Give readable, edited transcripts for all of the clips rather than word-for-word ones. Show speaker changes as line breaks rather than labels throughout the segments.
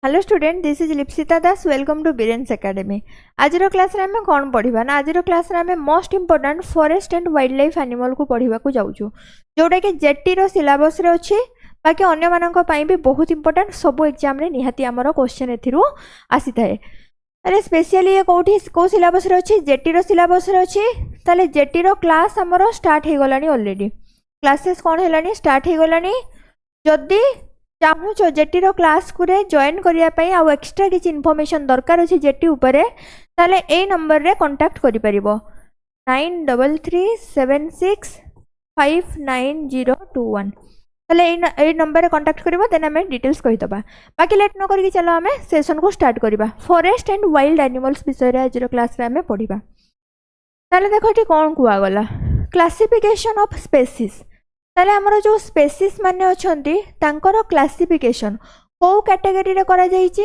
Hello student, this is Lipsita Das. Welcome to Biren's academy. आज class रे आमे कौन पढ़िबा ना आज क्लास रे आमे most important forest and wildlife animal को पढ़िबा को जाउछु, जोटा कि जेटी रो सिलेबस रे अछि। बाकी अन्य मानक पई भी बहुत इंपोर्टेंट, सब एग्जाम रे निहाती हमरो क्वेश्चन एथिरु आसी थाए। अरे स्पेशली ये कोठी को सिलेबस रे अछि, जेटी रो सिलेबस रे अछि। ताले जेटी रो क्लास हमरो स्टार्ट हे गलानी, ऑलरेडी क्लासेस कोन हेलानी स्टार्ट हे गलानी। जदी चाहूच जेटी रो क्लास को जॉइन करिया पई आ एक्स्ट्रा किछि इन्फॉर्मेशन दरकार अछि जेटी ऊपर, ताले ए नंबर रे कांटेक्ट करि परिबो 9336590021। ताले ए नंबर रे कांटेक्ट करिबो, देन हमें डिटेल्स कहि दबा। बाकी लेट न करिकि चलो हमें सेशन को स्टार्ट करिबा। फॉरेस्ट एंड वाइल्ड एनिमल्स विषय रे आज रो क्लास रे हमें पढिबा। ताले देखो एठी कोन कुआ गला, क्लासिफिकेशन ऑफ स्पीशीज। ताले हमरो जो स्पीशीज माने अछंती तांकर क्लासिफिकेशन को कैटेगरी रे करा जाईची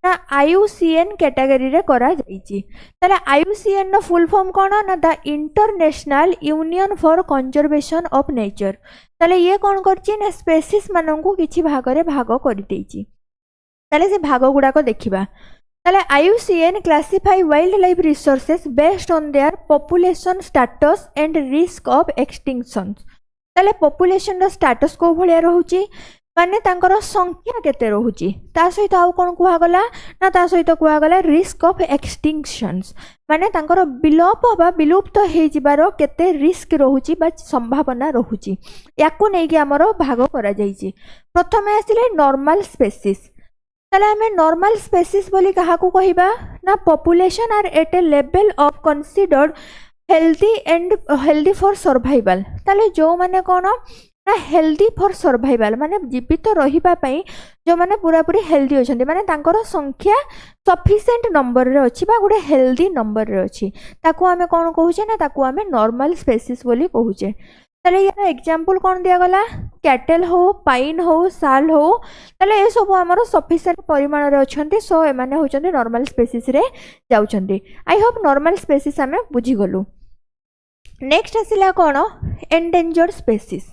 ना IUCN कैटेगरी रे करा जाईची। ताले IUCN नो फुल फॉर्म कोन ना the international union for conservation of nature. ताले ये कोन करची ना स्पीशीज मानन को किछि भाग रे भाग करि देईची। ताले से भाग गुडा को देखिबा। ताले IUCN classify wild life resources based on their population status and risk of extinction. ताले पॉपुलेशन रो स्टेटस को भलिया रहउची, माने तांकर संख्या केते रहउची, ता सहित आउ कोन कुहा गला ना ता सहित कुहा गला रिस्क ऑफ एक्सटिंक्शंस, माने तांकर विलोप बा विलुप्त हे जिबारो केते रिस्क रहउची बा संभावना रहउची। याकू नै कि हमरो भाग करा जाईची। प्रथमे आसिले नॉर्मल स्पीशीज। ताले हमें नॉर्मल स्पीशीज बोली कहा को कहिबा ना population are at a level of considered healthy for survival. ताले जो माने कोन ना हेल्दी फॉर सर्वाइवल माने जीवित रहिबा पई जो माने पूरा पूरी हेल्दी अछंती, माने तांकर संख्या सफिशिएंट नंबर रे अछि बा गुडे हेल्दी नंबर रे अछि, ताको हमें कोन कहूचे ना ताको हमें नॉर्मल स्पीशीज बोली कहूचे। ताले यार एग्जांपल कोन दिया गला, कैटल हो, पाइन हो, साल हो। ताले ए सब हमरो सफिशिएंट परिमाण रे अछंती, सो ए माने होचंती नॉर्मल स्पीशीज रे जाउचंती। आई होप नॉर्मल स्पीशीज हमें बुझी गलु। नेक्स्ट आसिला कोन एंडेंजर्ड स्पीशीज।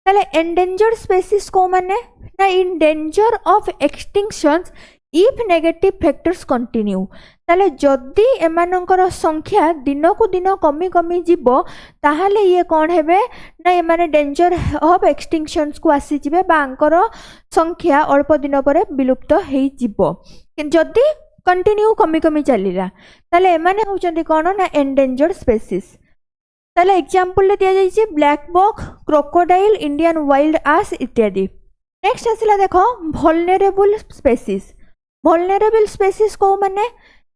ताले एंडेंजर्ड स्पीशीज को माने ना in danger of extinctions if negative factors continue. ताले जदी एमानकर संख्या दिन को दिन कमी कमी जिवो, ताहाले ये कोन हेबे ना एमाने डेंजर ऑफ एक्सटिंक्शंस को आसी जिवे बा अंकर संख्या अल्प दिन परे विलुप्त हेई जिवो। जदी कंटिन्यू कमी कमी चलिला ताले एमाने होचंती कोन ना एंडेंजर्ड स्पीशीज। ताले एग्जांपल ले दिया जाईची black buck, crocodile, Indian wild ass इत्यादि। नेक्स्ट आसिला देखो वल्नरेबल स्पीशीज। वल्नरेबल स्पीशीज को माने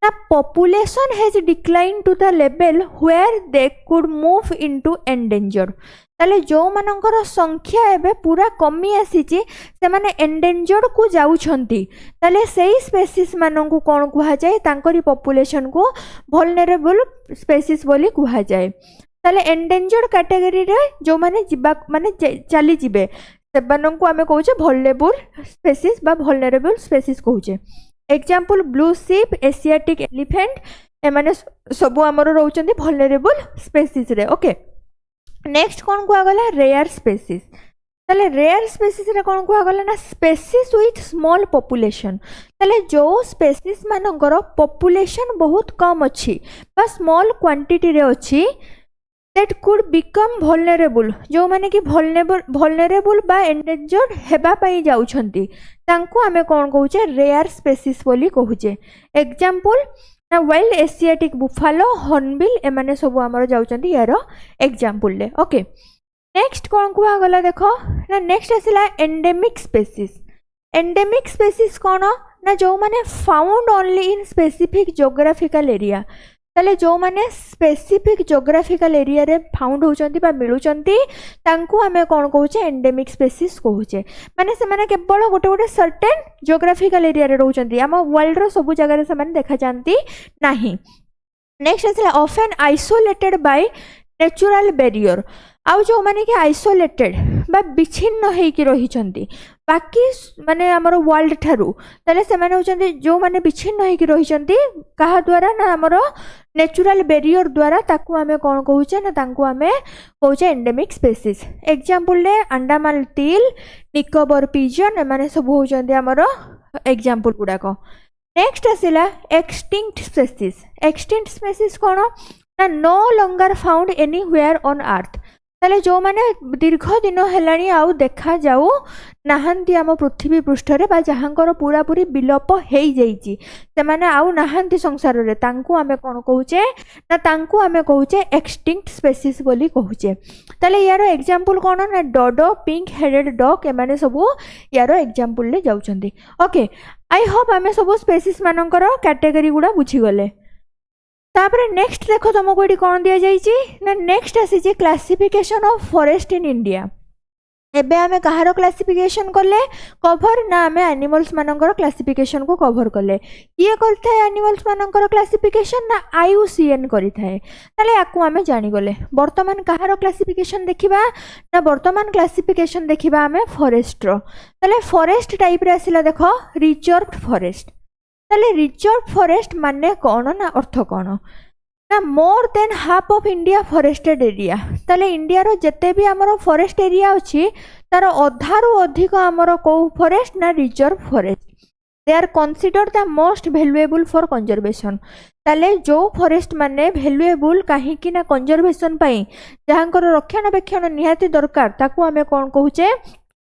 ना population has decline to the level where they could move into endangered. ताले जो मानकर संख्या एबे पूरा कमी आसीची से माने एंडेंजर्ड को जाउछंती, ताले सेही स्पीशीज मानन को कोन कुहा जाय, तांकरी पॉपुलेशन को वल्नरेबल स्पीशीज बोली कुहा जाय। ताले एंडेंजर्ड कैटेगरी रे जो माने जिबा माने चली जिबे सेबानन को हमें कहूचे वल्नरेबल स्पीशीज बा वल्नरेबल स्पीशीज कहूचे। Example blue sheep, Asiatic elephant, ए माने सब हमरो रहउचंती वल्नरेबल स्पीशीज रे। ओके, नेक्स्ट कोन कुआ गला रेयर स्पीशीज। ताले रेयर स्पीशीज रे कोन कुआ गला ना स्पीशीज विथ स्मॉल पॉपुलेशन। ताले जो स्पीशीज मानकर पॉपुलेशन बहुत कम अछि बा स्मॉल क्वांटिटी रे अछि, that could become vulnerable, जो माने कि vulnerable बा endangered हेबा पई जाउछंती, तांको हमें कोन कहूचे रेयर स्पीशीज बोली कहूचे। एग्जांपल ना वाइल्ड एशियाटिक बुफालो, हॉर्नबिल, ए माने सब हमरो जाउछंती यारो एग्जांपल ले। ओके, नेक्स्ट कोन कुआ गला देखो ना, नेक्स्ट आसिला एंडेमिक स्पीशीज। एंडेमिक स्पीशीज कोन ना जो माने found only in specific geographical area. ताले जो माने स्पेसिफिक ज्योग्राफिकल एरिया रे फाउंड होचंती बा मिलुचंती, तांको हमें कोन कहूचे एंडेमिक स्पीशीज कहूचे। माने से माने केवल गोटे गोटे सर्टेन ज्योग्राफिकल एरिया रे रहउचंती, हम वर्ल्ड रो सब जगह रे से माने देखा जानती नाही। नेक्स्ट आसिला often isolated by natural barrier. आउ जो माने कि आइसोलेटेड बा विच्छिन्न हेकी रहिचंती बाकी माने हमर वर्ल्ड ठारू, ताले से माने होचंती जो माने विच्छिन्न हेकी रहिचंती कहा द्वारा ना हमर नेचुरल बैरियर द्वारा, ताकू हमें कोन कहूचे ना तांको हमें कहूचे एंडेमिक स्पीशीज। एग्जांपल ले अंडमान टील, निकोबर पिजन, ए माने सब होचंती हमर एग्जांपल गुड़ाक नेक्स्ट आसला एक्सटिंक्ट स्पेसीज कौन ना no longer found anywhere on earth ताले जो माने दीर्घ दिन हेलाणी आउ देखा जाऊ नाहांती आम पृथ्वी पृष्ठ रे बा जहांकर पूरा पूरी विलोप हो जाइए से माने आउ नाहांती संसार रे तांकु आमे कोन कहूचे ना तांकु आमे कहूचे एक्सटिंक्ट स्पेसीज बोली कहूचे ताले यार एग्जांपल कोन ना डोडो पिंक हेडेड डॉग एमाने सब यार एग्जांपल ले जाउछंती ओके आई होप आमे सब स्पेसीज मानकर कैटेगरी गुडा बुझी गले तापर नेक्स्ट देखो तुमको ये कौन दि जाइए ना नेक्स्ट आसी classification of forest in India एबे आमे कहार क्लासिफिकेशन कले कवर ना आमे एनिमल्स मानकर क्लासिफिकेशन को कवर कले किए करता है एनिमल्स मानकर क्लासिफिकेशन ना IUCN करि थाए ताले याकू आमे जानि गले वर्तमान कहार क्लासिफिकेशन देखिबा ना वर्तमान क्लासिफिकेशन देखिबा आमे फॉरेस्ट रो ताले फॉरेस्ट टाइप रे आसिला देखो रिजर्व्ड फॉरेस्ट ताले रिजर्व फॉरेस्ट माने कौन ना अर्थ कौन ना more than half of India forested area ताले इंडिया रो जते भी हमरो फॉरेस्ट एरिया अछि तार अधारु अधिक हमरो को फॉरेस्ट ना reserve forest they are considered the most valuable for conservation ताले जो फॉरेस्ट माने वैल्यूएबल काहे कि ना कंजर्वेशन पई जहांकर रक्षणाबेक्षण निहाती दरकार ताकू हमें कौन कहूचे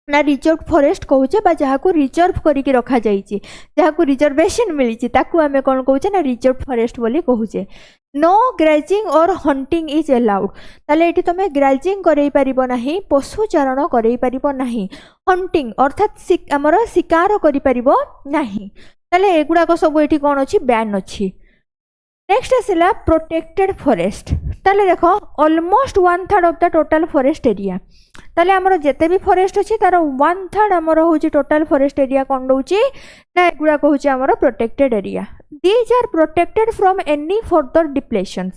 ना रिजर्व फॉरेस्ट कहूचे बा जहाँ को रिजर्व करिकी रखा जाइए जहाँ को रिजर्वेशन मिली ताकू आमे कौन कहूचे ना रिजर्व फॉरेस्ट बोली कहूचे नो ग्राजिंग और हंटिंग इज अलाउड ताले एठी तमे ग्राजिंग करई परिबो नाही पशु चारण करई परिबो नाही हंटिंग अर्थात हमर शिकार करि परिबो नाही ताले एगुडा को सब एठी कोन अछि बैन अछि नेक्स्ट आसला प्रोटेक्टेड फॉरेस्ट ताले देखो almost 1/3 of the total forest area ताले हमर जेते भी फॉरेस्ट अछि तार 1/3 हमर होची टोटल फॉरेस्ट एरिया कोन दोची ना एगुडा को होची हमर protected area these are protected from any further depletions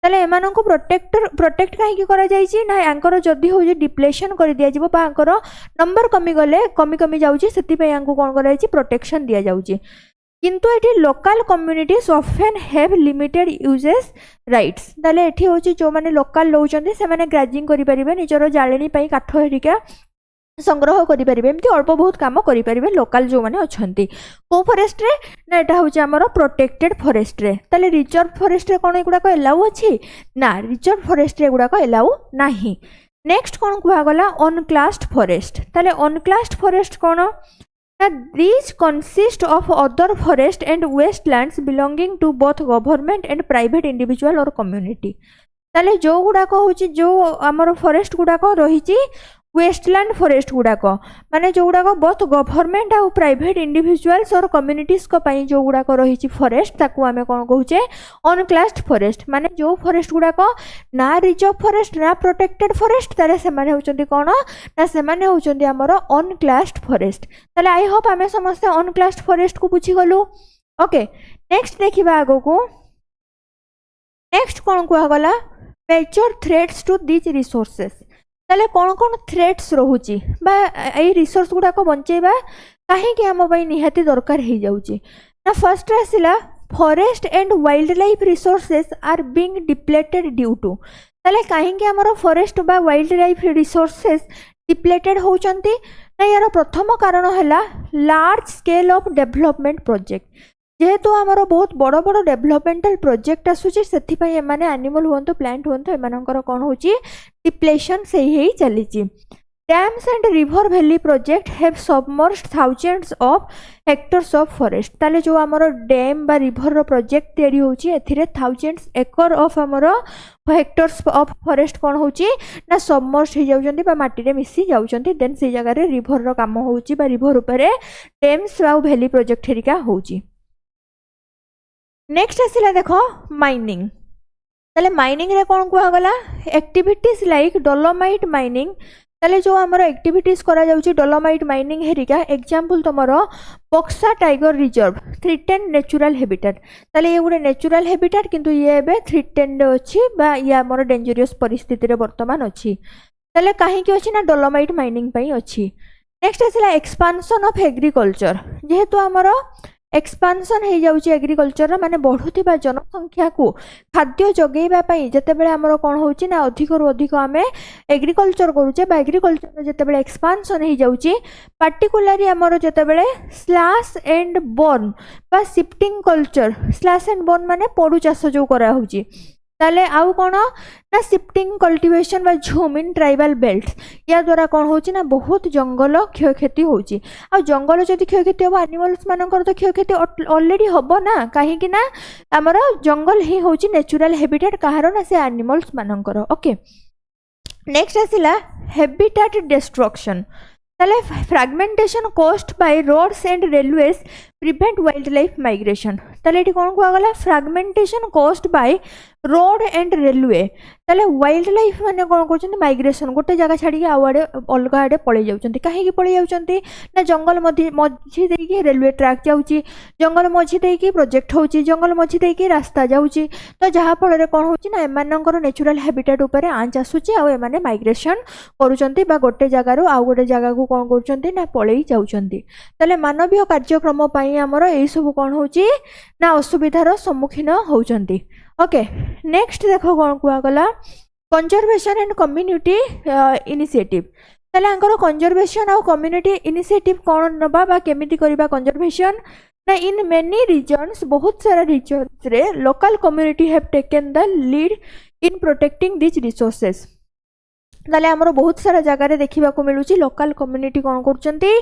ताले एमान को प्रोटेक्ट काहे की करा जाईची ना यांकर जदी होची डिप्लेशन कर दिया जिवो बा यांकर नंबर कमी गले कमी जाउची सेति पे यांको कोन करा जाईची प्रोटेक्शन दिया जाउची किंतु एठी local communities often have limited uses rights ताले एठी होची जो माने लोकल लोचंदी से माने ग्राजिंग करि परिबे निजरो जाळेनी पई काठ हेरिका संग्रह करि परिबे एमती अल्प बहुत काम करि परिबे लोकल जो माने अछंती को फॉरेस्ट रे ना एटा होची हमरो प्रोटेक्टेड फॉरेस्ट रे ताले रिजर्व फॉरेस्ट रे कोन एगुडा को एलाउ अछि ना रिजर्व फॉरेस्ट रे एगुडा को एलाउ नाही नेक्स्ट कोन कुहा गला अनक्लास्ड फॉरेस्ट ताले अनक्लास्ड forest cone these consist of other forest and wastelands belonging to both government and private individual or community ताले जो गुडाक होची जो हमर फॉरेस्ट गुडाक रहिची वेस्टलैंड फॉरेस्ट गुडाक माने जो गुडाक बोथ गवर्नमेंट आ प्राइवेट इंडिविजुअल्स और कम्युनिटीज को पई जो गुडाक रहिची फॉरेस्ट ताकू हमें कोन कहूचे अनक्लास्ड फॉरेस्ट माने जो फॉरेस्ट गुडाक ना रिजर्व फॉरेस्ट ना प्रोटेक्टेड फॉरेस्ट ताले से माने होचंती कोन ना से माने होचंती हमर अनक्लास्ड फॉरेस्ट ताले आई होप हमें समस्त अनक्लास्ड फॉरेस्ट को पूछि गलु ओके नेक्स्ट देखिबा आगो को नेक्स्ट कोन कुआ गला major threats to these resources ताले कौन कौन थ्रेट्स रोची बा ए रिसोर्स गुड़ाक बंचेबा कहीं आम निहाती दरकार हो जाउची ना फर्स्ट आसला forest and wildlife resources are being depleted due to ताले कहीं आमर फॉरेस्ट बा वाइल्ड लाइफ रिसोर्सेस डिप्लेटेड होचंती ना यार प्रथम कारण है large scale of development project जेहेतु आमर बहुत बड़ बड़ डेवलपमेंटल प्रोजेक्ट आसूची सेथिपई एमाने एनिमल हुंतो प्लांट हुंतो एमानकर कोन होची डिप्लेशन से ही चली dams and river valley project have submerged thousands of hectares of forest ताले जो आमर डैम बा रिवर रो प्रोजेक्ट तैयारी होची एथिरे थाउजेंड्स एकर ऑफ आमर हेक्टर्स ऑफ फॉरेस्ट कोन होची ना सबमर्ज्ड हो जाउचंती बा माटी रे मिसी जाउचंती देन से जगह रे रिवर रो काम होची बा रिवर ऊपर डैम्स आ वैली प्रोजेक्ट हेरिका होची नेक्स्ट आसला देखो माइनिंग ताले माइनिंग रे कोन कुआ गला एक्टिविटीज लाइक डोलोमाइट माइनिंग ताले जो हमर एक्टिविटीज करा जाउची डोलोमाइट माइनिंग हेरिका एग्जांपल तमरो बक्सा tiger reserve threatened natural habitat ताले ये गुडे नेचुरल हैबिटेट किंतु ये एबे थ्रेटेन्ड अछि बा या हमर डेंजरियस परिस्थिति रे वर्तमान अछि ताले काहे कि अछि ना डोलोमाइट माइनिंग पई अछि नेक्स्ट आसला एक्सपांशन ऑफ एग्रीकल्चर जेहेतु हमर एक्सपांशन हो जाउची एग्रीकल्चर माने बढ़ुथिबा जनसंख्या को खाद्य जगेइबा पई जेतेबेले हमर कोन होउची ना अधिक रु अधिक आमे एग्रीकल्चर करूचे बा एग्रीकल्चर जेतेबेले एक्सपांशन हो जाउची पार्टिकुलरली हमर जेतेबेले स्लैश एंड बर्न बा shifting culture slash and burn माने पड़ू चाष जो करा होउची ताले आउ कोन ना शिफ्टिंग कल्टीवेशन बा झूम इन ट्राइबल बेल्ट या द्वारा कोन होची ना बहुत जंगल क्षयक्षति होची आ जंगल जदि क्षयक्षति हो एनिमल्स मानकर तो क्षयक्षति ऑलरेडी हबो ना काहे कि ना हमर जंगल ही होची नेचुरल हैबिटेट कहारो ना से एनिमल्स मानकर ओके नेक्स्ट आसिला हैबिटेट डिस्ट्रक्शन ताले fragmentation caused by roads and railways prevent wildlife migration ताले एटी कोन कुआ गला fragmentation caused by road and railway ताले वाइल्ड लाइफ माने कोन करछन माइग्रेशन गोटे जगह छाड़ी आवाडे अलगा आडे पळे जाउछन्ती काहे कि पळे जाउछन्ती ना जंगल मझी देकी रेलवे ट्रैक जाउची जंगल मझी देकी प्रोजेक्ट होउची जंगल मझी देकी रास्ता जाउची तो जहा फଳରେ कोन होउची ना एमानकर नेचुरल हैबिटेट ऊपर आंच आसुची आ एमाने माइग्रेशन करूछन्ती बा गोटे जगह रु आ गोटे जगह को कोन करछन्ती ना पळेई जाउछन्ती ताले मानवीय कार्यक्रम पई हमर एई सब कोन होउची ना असुविधार सम्मुखीन होउछन्ती ओके नेक्स्ट देखो कौन कहगला कंजर्वेशन एंड कम्युनिटी इनिशिएटिव ताले आंकर कंजर्वेशन और कम्युनिटी इनिशिएटिव कौन नबा बा केमिति करिबा कंजर्वेशन ना इन मेनी रीजन्स बहुत सारा रीजन्स रे local community have taken the lead in protecting this resources ताले हमरो बहुत सारा जगह रे देखिबा को मिलुची लोकल कम्युनिटी कौन करचंती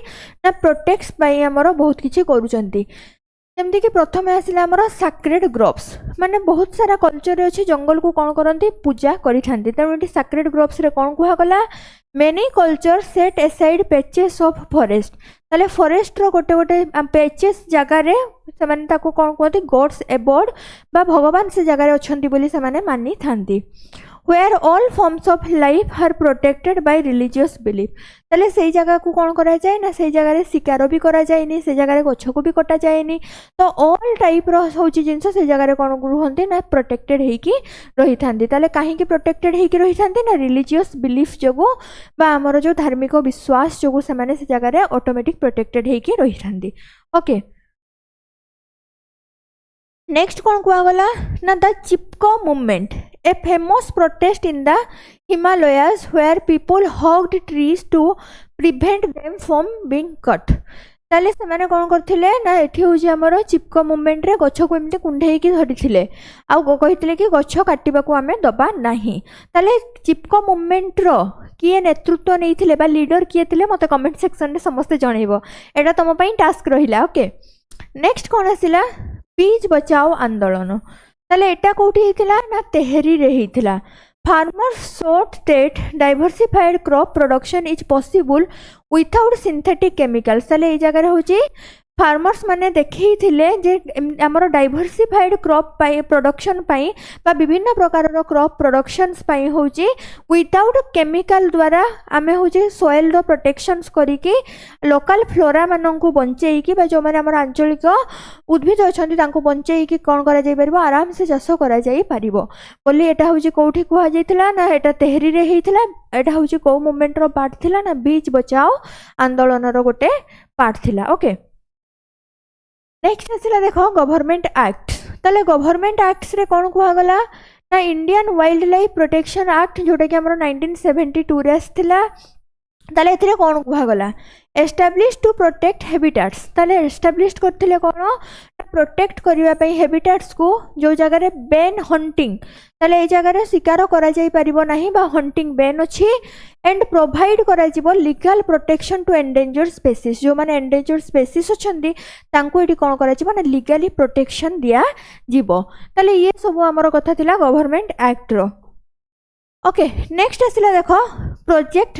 ना प्रोटेक्ट्स पई हमरो बहुत किछि करूचंती जमती कि प्रथम आसिला हमर सैक्रेड ग्रोव्स माने बहुत सारा कल्चर अच्छे जंगल को कौन करती पूजा करी तेणु ये सैक्रेड ग्रोव्स रे कौन कहगला many culture set aside patches of forest ताले फॉरेस्ट रो गोटे गोटे पैचेस जगार से माने ताको कौन कहते गॉड्स एबोर्ड बा भगवान से जगार अच्छी बोली से माने मानी थांती where all forms of life are protected by religious belief ताले से जगह को कौन करा जाए ना से जगह शिकार भी करा जाएनी से जगह गछ को भी कटा जाएनी तो ऑल टाइप रो होची जिंस से जगह कौन रुहंती ना प्रोटेक्टेड हेकी रही थांती ताले काहे की प्रोटेक्टेड हेकी रही थांती ना रिलीजियस बिलीफ जगो बा हमर जो धार्मिक विश्वास जगो से माने से जगह ऑटोमेटिक प्रोटेक्टेड हेकी रही थांती ओके नेक्स्ट कौन कहगला ना the Chipko movement a famous protest in the Himalayas where people hugged trees to prevent them from being cut ताले से माने कौन करथिले ना एठी होजी हमर चिपको मूवमेंट रे गछ को एमते कुंढेई की धरिथिले आ कहिथिले कि गछ काटिबा को हमें दबा नाही ताले चिपको मूवमेंट रो किए नेतृत्व नैथिले बा लीडर किए थिले मते कमेंट सेक्शन रे समस्त जणैबो एटा तम पई टास्क रहिला ओके नेक्स्ट कौन आसिला बीज बचाओ आंदोलन ताले एटा कोठी हिथिला ना तेहरी रे हिथिला farmers sought that diversified crop production is possible without synthetic chemicals ताले ए जगह होची फार्मर्स माने देखै थिले जे हमर डाइवर्सिफाइड क्रॉप पाई प्रोडक्शन पाई बा विभिन्न प्रकार रो क्रॉप प्रोडक्शंस पाई होची विथआउट केमिकल द्वारा आमे होची सॉइल रो प्रोटेक्शंस करी कि लोकल फ्लोरा मानन को बंचेई कि बा जो माने हमर आंचलिक उद्भिद अछंती तांको बंचेई कि कोन करा जाई परबो आराम से चाष करा जाई परिबो बोली एटा होची कोठी कुहा जाईतिला ना एटा तेहरी रे हेइतिला एटा होची को मूवमेंट रो पार्ट थिला ना बीज बचाओ आंदोलन रो गोटे पार्ट थिला ओके नेक्स्ट आसिला देखो गवर्नमेंट एक्ट ताले गवर्नमेंट एक्ट्स रे कोन कहगला ना Indian wild life protection act जोटा कि हमर 1972 रे आस्थिला ताले एथिरे कोन कहगला एस्टैब्लिश टू प्रोटेक्ट हैबिटेट्स ताले एस्टैब्लिश करथिले कोन प्रोटेक्ट करिवा पई हैबिटेट्स को जो जगह रे बैन हंटिंग ताले ए जगह रे शिकार करा जाई परिबो नाही बा हंटिंग बैन अछि एंड प्रोवाइड करा जिवो legal protection to endangered species जो माने एंडेंजर्ड स्पीसीज अछंती तांको एटी कोन करा जिवो ना लीगली प्रोटेक्शन दिया जिवो ताले ये सब हमर कथा थिला गवर्नमेंट एक्ट रो ओके नेक्स्ट आसिला देखो प्रोजेक्ट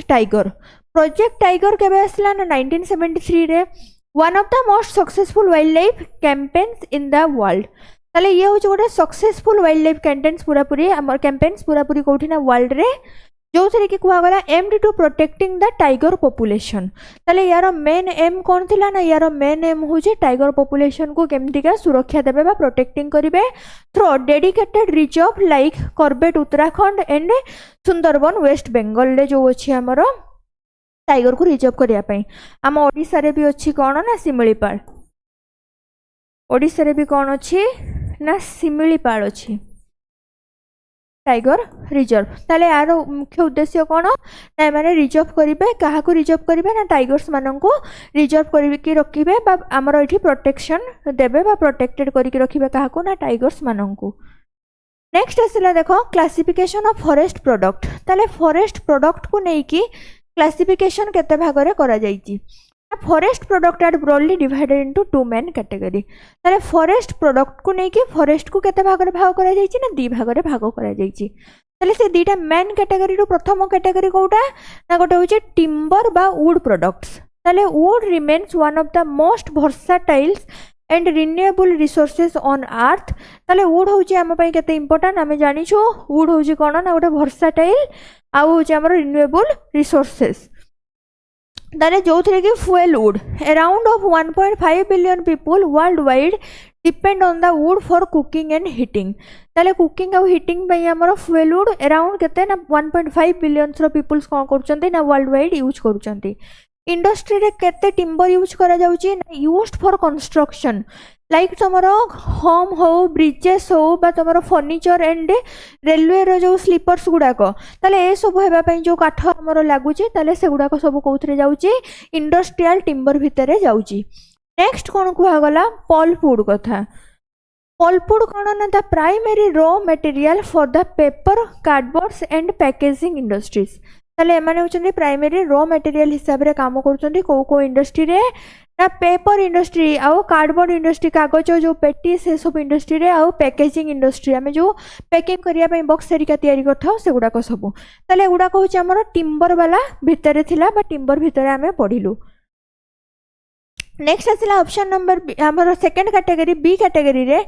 टाइगर केबे आसिला ना 1973 रे one of the most successful wild life campaigns in the world ताले ये होचे गोटे सक्सेसफुल वाइल्ड लाइफ कैंपेन्स पूरापूरी हमर कैंपेन्स पूरापूरी कोठी ना वर्ल्ड रे जो थरे कि कुआ गला aimed to protecting the tiger population ताले यार मेन एम कोन थिला ना यार मेन एम होचे टाइगर पॉपुलेशन को केमति का सुरक्षा देबे बा प्रोटेक्टिंग करिवे through dedicated reserve like Corbett Uttarakhand and Sundarban West Bengal ले जो अछि हमर टाइगर को रिजर्व करिया पई हम ओडिसा रे भी अछि कोन ना सिमलीपाल ओडिशा रे भी कौन अच्छी ना शिमिलीपाल अच्छी टाइगर रिजर्व। ताले यार मुख्य उद्देश्य कौन ना माने रिजर्व करेंगे क्या रिजर्व करेंगे ना टाइगर्स मान को रिजर्व करके रखिए आमर ये प्रोटेक्शन देवे प्रोटेक्टेड करके रखिए क्या ना टाइगर्स मान को। नेक्स्ट आसला देख क्लासिफिकेशन ऑफ फॉरेस्ट प्रोडक्ट। ताले फॉरेस्ट प्रोडक्ट को लेकिन क्लासिफिकेशन केते भागरे करा जायछि। Forest product are broadly divided into two main category. ताले फॉरेस्ट प्रोडक्ट को लेकिन फॉरेस्ट को केते भागरे भाग करा जायछि ना दी भागरे भाग करा जायछि। ताले से दीटा मेन कैटेगरी रो प्रथम कैटेगरी कोटा ना गोटे होछि टिम्बर बा वुड प्रोडक्ट्स। ताले wood remains one of the most versatiles and renewable resources on earth. ताले वुड होची आम पई केते इंपोर्टेंट आमे जानिछु। वुड होची कोन ना गोटे वर्साटाइल आउ होची हमर रिन्यूएबल रिसोर्सेस। ताले जोथरे कि fuel would around of 1.5 billion people world wide depend on the wood for cooking and heating. ताले कुकिंग आउ हीटिंग पई हमर फ्यूएल वुड अराउंड केते ना 1.5 बिलियन रो पीपल्स कोन करूचंती ना वर्ल्ड वाइड यूज करूचंती। इंडस्ट्री रे केते टिम्बर यूज करा जाउची ना यूज्ड फॉर कंस्ट्रक्शन लाइक तुमरो होम हो ब्रिजेस हो बा तुमरो फर्नीचर एंड रेलवे रो जो स्लीपर्स गुडाक ताले ए सब हेबा पई जो काठ हमरो लागुची ताले से गुडाक सब कोथरे जाउची इंडस्ट्रियल टिम्बर भितरे जाउची। नेक्स्ट कोन कुहा गला पल्पवुड कथा। पल्पवुड कोन ना the primary raw material for the paper cardboards and packaging industries. ताले एमाने होचंदी प्राइमरी रॉ मटेरियल हिसाब रे काम करचंदी को इंडस्ट्री रे ना पेपर इंडस्ट्री आउ कार्डबोर्ड इंडस्ट्री कागज जो पेटी से सब इंडस्ट्री रे आउ पैकेजिंग इंडस्ट्री आमे जो पैकिंग करिया पई बॉक्स सरिका तयारी करथाउ से गुडा को सब। ताले गुडा को होची हमर टिम्बर वाला भितरे थिला बा टिम्बर भितरे आमे पढिलु। नेक्स्ट आसिला ऑप्शन नंबर हमर सेकंड कैटेगरी बी कैटेगरी रे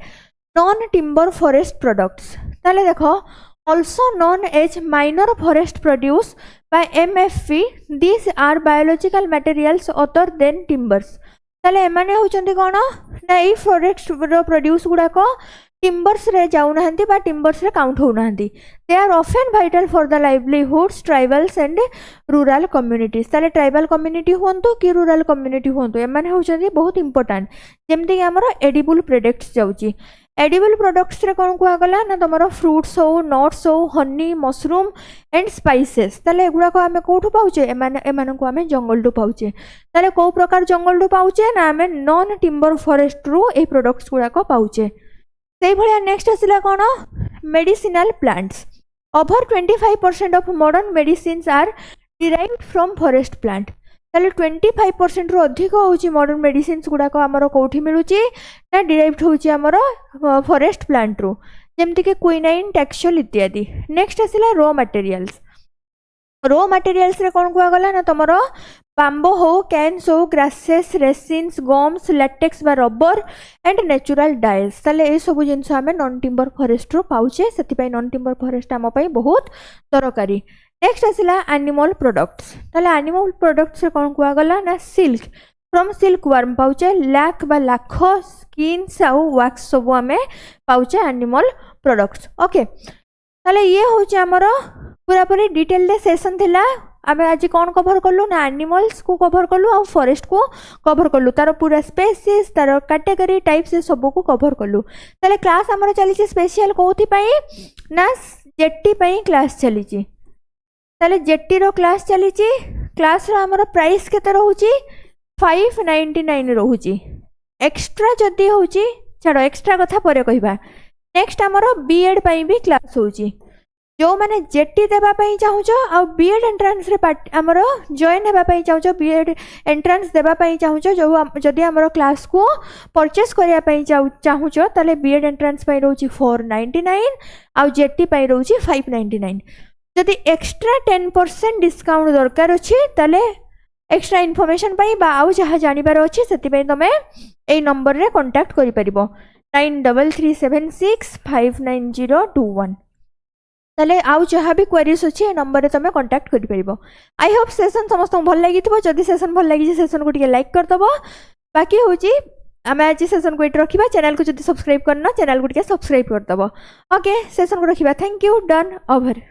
नॉन टिम्बर फॉरेस्ट प्रोडक्ट्स। ताले देखो also known as minor forest produce by MFP, these are biological materials other than timbers। ताले एमाने होचंदी कोन ना ई फॉरेस्ट रो प्रोड्यूस गुडा को टिम्बर्स रे जाउ नहंती बा टिम्बर्स रे काउंट हो नहंती। They are often vital for the livelihoods tribals and rural communities. ताले ट्राइबल कम्युनिटी हुंतु कि रूरल कम्युनिटी हुंतु एमाने होचंदी बहुत इंपोर्टेंट जेमति कि हमरो एडिबल प्रोडक्ट्स जाउची। एडिबल प्रोडक्ट्स रे कोन कुआ गला ना तमरो फ्रूट्स हो नट्स हो हनी मशरूम एंड स्पाइसेस। ताले एगुडा को आमे कोठु पाउचे एमान को आमे जंगल टू पाउचे। ताले को प्रकार जंगल टू पाउचे ना आमे नॉन टिम्बर फॉरेस्ट रू ए प्रोडक्ट्स गुडा को पाउचे। सेही भलिया नेक्स्ट आसिला कोन medicinal plants. Over 25% of modern medicines are derived from forest plant. ताले 25% रु अधिक होची मॉडर्न मेडिसिन्स गुडा को हमरो कोठी मिलुची ना डिराइव्ड होची हमरो फॉरेस्ट प्लांट रू जेमति के क्विनाइन टैक्सोल इत्यादि। नेक्स्ट आसिला रॉ मटेरियल्स। रॉ मटेरियल्स रे कोन कुआ गला ना तमरो बांबो हो कैन्स हो ग्रासेस रेसिन्स गम्स लैटेक्स बा रबर एंड नेचुरल डाइज। ताले ए सब जिंस हमें नॉन टिम्बर फॉरेस्ट रो पाउचे सेति पई नॉन टिम्बर फॉरेस्ट हम पई बहुत दरकारी। नेक्स्ट आसिला एनिमल प्रोडक्ट्स। ताले एनिमल प्रोडक्ट्स रे कोन कुआ गला ना सिल्क फ्रॉम सिल्क वर्म पाउचे लैक बा लाख स्किन्स आउ वैक्स सब हमें पाउचे एनिमल प्रोडक्ट्स। ओके ताले ये होचे हमरो पूरा पूरी डिटेल दे सेशन थिला। आमे आज कौन कवर कलु ना एनिमल्स को कवर कलु और फॉरेस्ट को कवर कलु तार पूरा स्पेसीज तार कैटेगरी टाइप से सब को कवर कलु। ताले क्लास हमर चली स्पेशल कोथि पई ना जेटी पई क्लास चली। ताले जेटी रो क्लास चली क्लास रो हमर प्राइस केते रहउची 599 रहउची। एक्स्ट्रा जदी होची छाड़ो एक्स्ट्रा कथा परे कहबा। नेक्स्ट हमर बीएड पई भी क्लास होची जो माने जेटी देबा पई चाहूचो आ बीएड एंट्रेंस रे हमर जॉइन हेबा पई चाहूचो बीएड एंट्रेंस देबा पई चाहूचो जो जदी हमर क्लास को परचेस करिया पई चाहूचो ताले बीएड एंट्रेंस पई रहउची 499 आ जेटी पई रहउची 599। जदी एक्स्ट्रा 10% डिस्काउंट दरकार अछि ताले एक्स्ट्रा इन्फॉर्मेशन पई बा आउ जहा जानिबार अछि सेति पई तमे एई नंबर रे कांटेक्ट करि परिबो 9336590021। ताले आउ जहाँ भी क्वेरीज अच्छे नंबर रे तमे कांटेक्ट करि परिबो। आई होप सेशन समस्त भल लागिथिबो। जदि सेशन भल लागि सेशन को टिके लाइक कर दबो। बाकी होची आमे आज सेशन को एट रखिबा। चैनल को जदि सब्सक्राइब करना चैनल को टिके सब्सक्राइब कर दबो। ओके सेशन को रखिबा। Thank you done over.